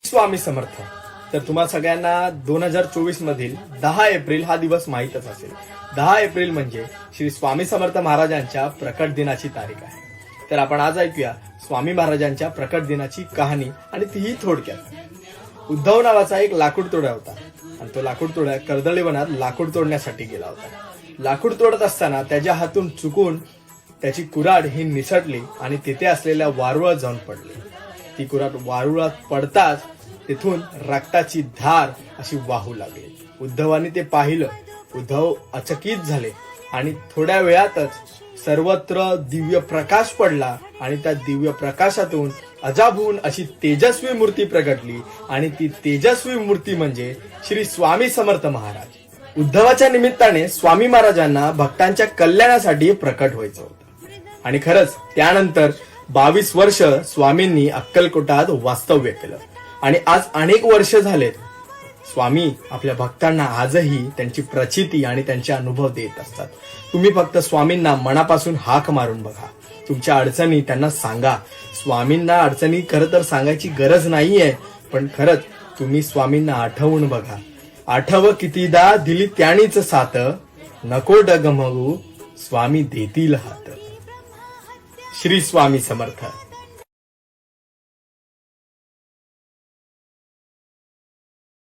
स्वामी समर्थ. तर तुम्हा सगळ्यांना 2024 मधील 10 एप्रिल हा दिवस माहीतच असेल. 10 एप्रिल म्हणजे श्री स्वामी समर्थ महाराजांच्या प्रकट दिनाची तारीख आहे. तर आपण आज ऐकूया स्वामी महाराजांच्या प्रकट दिनाची कहाणी, आणि तीही थोडक्यात. उद्धव नावाचा एक लाकूड तोडा होता, आणि तो लाकूड तोडा कर्दळी वनात लाकूड तोडण्यासाठी गेला होता. लाकूड तोडत असताना त्याच्या हातून चुकून त्याची कुऱ्हाड ही निसटली आणि तिथे असलेल्या वारुळात जाऊन पडली. ती कुऱ्हाड वारुळात पडताच तिथून रक्ताची धार अशी वाहू लागली. उद्धवाने ते पाहिलं. उद्धव अचकित झाले आणि थोड्या वेळातच सर्वत्र दिव्य प्रकाश पडला, आणि त्या दिव्य प्रकाशातून अजाब होऊन अशी तेजस्वी मूर्ती प्रगटली, आणि ती तेजस्वी मूर्ती म्हणजे श्री स्वामी समर्थ महाराज. उद्धवाच्या निमित्ताने स्वामी महाराजांना भक्तांच्या कल्याणासाठी प्रकट व्हायचं होतं. आणि खरंच त्यानंतर 22 वर्ष स्वामींनी अक्कलकोटात वास्तव्य केलं, आणि आज अनेक वर्ष झालेत. स्वामी आपल्या भक्तांना आजही त्यांची प्रचिती आणि त्यांचे अनुभव देत असतात. तुम्ही फक्त स्वामींना मनापासून हाक मारून बघा. तुमच्या अडचणी त्यांना सांगा. स्वामींना अडचणी खरं तर सांगायची गरज नाहीये, पण खरंच तुम्ही स्वामींना आठवून बघा. आठव कितीदा दिली त्यानीच साथ, नको डगमगू स्वामी देतील हात. श्री स्वामी समर्थ.